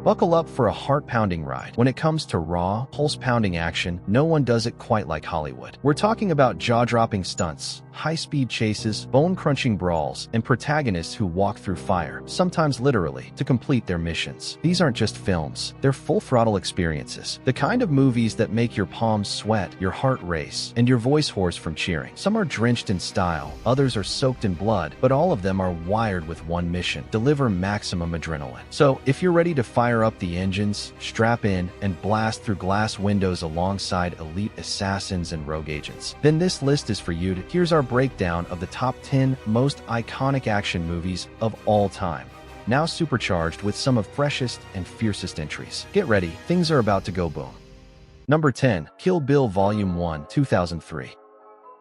Buckle up for a heart-pounding ride. When it comes to raw, pulse-pounding action, no one does it quite like Hollywood. We're talking about jaw-dropping stunts, high-speed chases, bone-crunching brawls, and protagonists who walk through fire, sometimes literally, to complete their missions. These aren't just films, they're full-throttle experiences. The kind of movies that make your palms sweat, your heart race, and your voice hoarse from cheering. Some are drenched in style, others are soaked in blood, but all of them are wired with one mission: deliver maximum adrenaline. So, if you're ready to fire up the engines, strap in, and blast through glass windows alongside elite assassins and rogue agents, then this list is for you. Here's our breakdown of the top 10 most iconic action movies of all time, now supercharged with some of freshest and fiercest entries. Get ready, things are about to go boom. Number 10, Kill Bill Volume 1, 2003.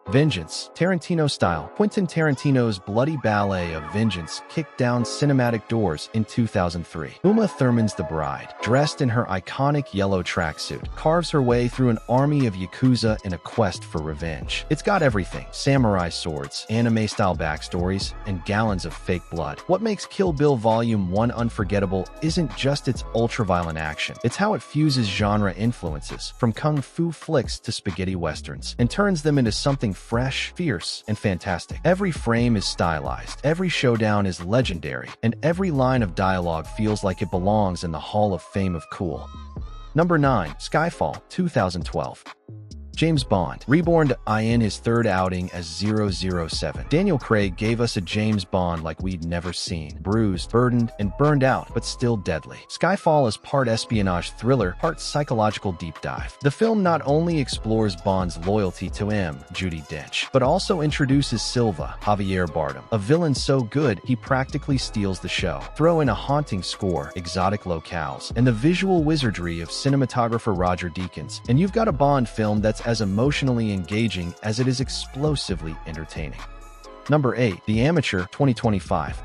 Vengeance, Tarantino style. Quentin Tarantino's bloody ballet of vengeance kicked down cinematic doors in 2003. Uma Thurman's the bride, dressed in her iconic yellow tracksuit, carves her way through an army of Yakuza in a quest for revenge. It's got everything: samurai swords, anime-style backstories, and gallons of fake blood. What makes Kill Bill Volume 1 unforgettable isn't just its ultra-violent action. It's how it fuses genre influences, from kung fu flicks to spaghetti westerns, and turns them into something fresh, fierce, and fantastic. Every frame is stylized, every showdown is legendary, and every line of dialogue feels like it belongs in the Hall of Fame of cool. Number 9, Skyfall, 2012. James Bond, reborn in his third outing as 007. Daniel Craig gave us a James Bond like we'd never seen. Bruised, burdened, and burned out, but still deadly. Skyfall is part espionage thriller, part psychological deep dive. The film not only explores Bond's loyalty to Judi Dench, but also introduces Silva, Javier Bardem, a villain so good he practically steals the show. Throw in a haunting score, exotic locales, and the visual wizardry of cinematographer Roger Deakins, and you've got a Bond film that's as emotionally engaging as it is explosively entertaining. Number 8, The Amateur, 2025.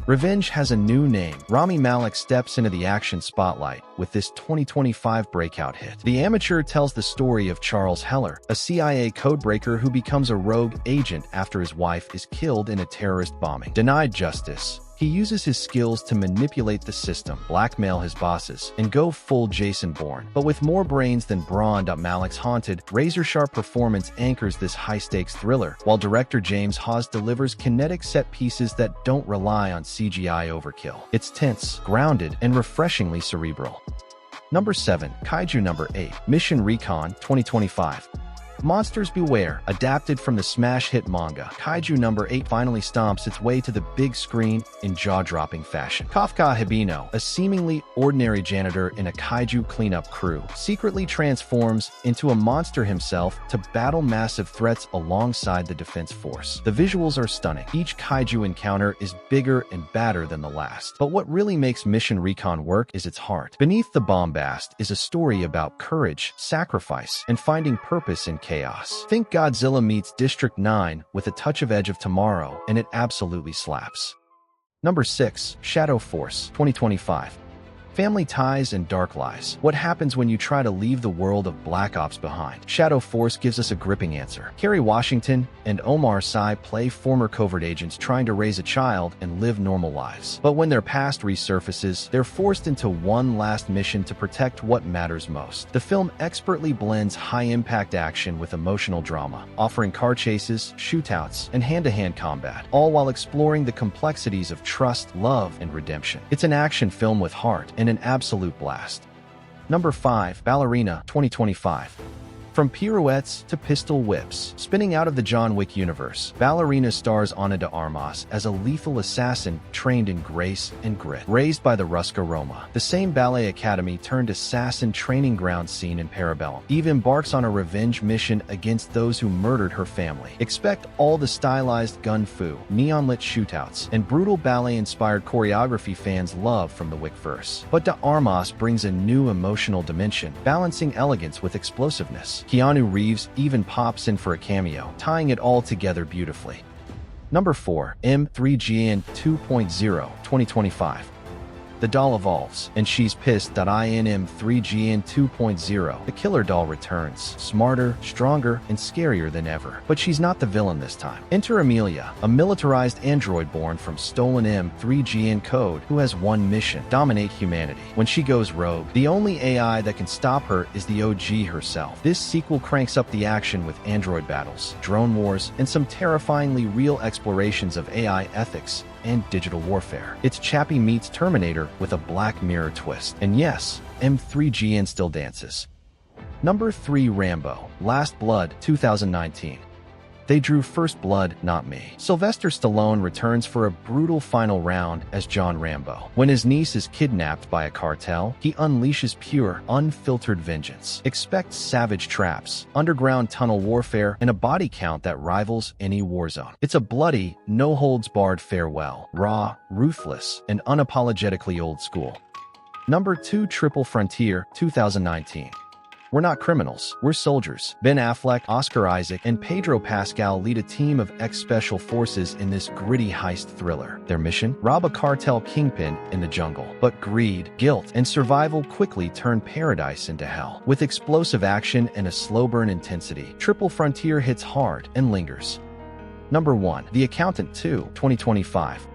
Revenge has a new name. Rami Malek steps into the action spotlight with this 2025 breakout hit. The Amateur tells the story of Charles Heller, a CIA codebreaker who becomes a rogue agent after his wife is killed in a terrorist bombing. Denied justice, he uses his skills to manipulate the system, blackmail his bosses, and go full Jason Bourne. But with more brains than brawn, Malek's haunted, razor-sharp performance anchors this high-stakes thriller, while director James Hawes delivers kinetic set pieces that don't rely on CGI overkill. It's tense, grounded, and refreshingly cerebral. Number 7, Kaiju. Number 8, Mission Recon, 2025. Monsters Beware, adapted from the smash hit manga, Kaiju Number 8 finally stomps its way to the big screen in jaw-dropping fashion. Kafka Hibino, a seemingly ordinary janitor in a Kaiju cleanup crew, secretly transforms into a monster himself to battle massive threats alongside the defense force. The visuals are stunning. Each Kaiju encounter is bigger and badder than the last. But what really makes Mission Recon work is its heart. Beneath the bombast is a story about courage, sacrifice, and finding purpose in chaos. Think Godzilla meets District 9 with a touch of Edge of Tomorrow, and it absolutely slaps. Number 6, Shadow Force, 2025. Family ties and dark lies. What happens when you try to leave the world of Black Ops behind? Shadow Force gives us a gripping answer. Kerry Washington and Omar Sy play former covert agents trying to raise a child and live normal lives. But when their past resurfaces, they're forced into one last mission to protect what matters most. The film expertly blends high-impact action with emotional drama, offering car chases, shootouts, and hand-to-hand combat, all while exploring the complexities of trust, love, and redemption. It's an action film with heart and an absolute blast. Number 5, Ballerina, 2025. From pirouettes to pistol whips, spinning out of the John Wick universe, Ballerina stars Ana de Armas as a lethal assassin trained in grace and grit. Raised by the Ruska Roma, the same ballet academy turned assassin training ground scene in Parabellum, Eve embarks on a revenge mission against those who murdered her family. Expect all the stylized gun-fu, neon-lit shootouts, and brutal ballet-inspired choreography fans love from the Wickverse. But de Armas brings a new emotional dimension, balancing elegance with explosiveness. Keanu Reeves even pops in for a cameo, tying it all together beautifully. Number 4, M3GN 2.0, 2025. The doll evolves, and she's pissed that in M3GN 2.0, the killer doll returns, smarter, stronger, and scarier than ever. But she's not the villain this time. Enter Amelia, a militarized android born from stolen M3GN code who has one mission: dominate humanity. When she goes rogue, the only AI that can stop her is the OG herself. This sequel cranks up the action with android battles, drone wars, and some terrifyingly real explorations of AI ethics and digital warfare. It's Chappie meets Terminator with a Black Mirror twist. And yes, M3GN still dances. Number 3. Rambo: Last Blood 2019. They drew first blood, not me. Sylvester Stallone returns for a brutal final round as John Rambo. When his niece is kidnapped by a cartel, he unleashes pure, unfiltered vengeance. Expect savage traps, underground tunnel warfare, and a body count that rivals any warzone. It's a bloody, no-holds-barred farewell, raw, ruthless, and unapologetically old school. Number 2. Triple Frontier 2019. We're not criminals, we're soldiers. Ben Affleck, Oscar Isaac, and Pedro Pascal lead a team of ex-special forces in this gritty heist thriller. Their mission? Rob a cartel kingpin in the jungle. But greed, guilt, and survival quickly turn paradise into hell. With explosive action and a slow burn intensity, Triple Frontier hits hard and lingers. Number 1. The Accountant 2, 2025.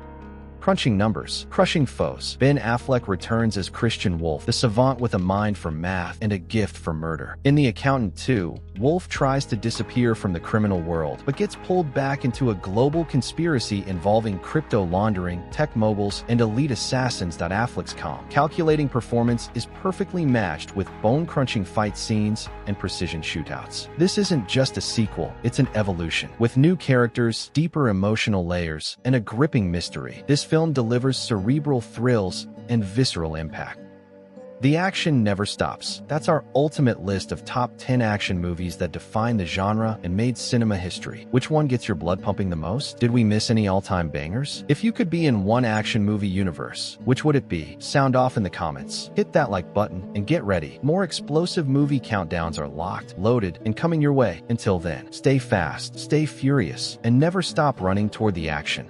Crunching numbers, crushing foes. Ben Affleck returns as Christian Wolf, the savant with a mind for math and a gift for murder. In The Accountant 2, Wolf tries to disappear from the criminal world, but gets pulled back into a global conspiracy involving crypto laundering, tech moguls, and elite assassins. Affleck's calm, calculating performance is perfectly matched with bone-crunching fight scenes and precision shootouts. This isn't just a sequel, it's an evolution. With new characters, deeper emotional layers, and a gripping mystery, this film delivers cerebral thrills and visceral impact. The action never stops. That's our ultimate list of top 10 action movies that define the genre and made cinema history. Which one gets your blood pumping the most? Did we miss any all-time bangers? If you could be in one action movie universe, which would it be? Sound off in the comments. Hit that like button and get ready. More explosive movie countdowns are locked, loaded, and coming your way. Until then, stay fast, stay furious, and never stop running toward the action.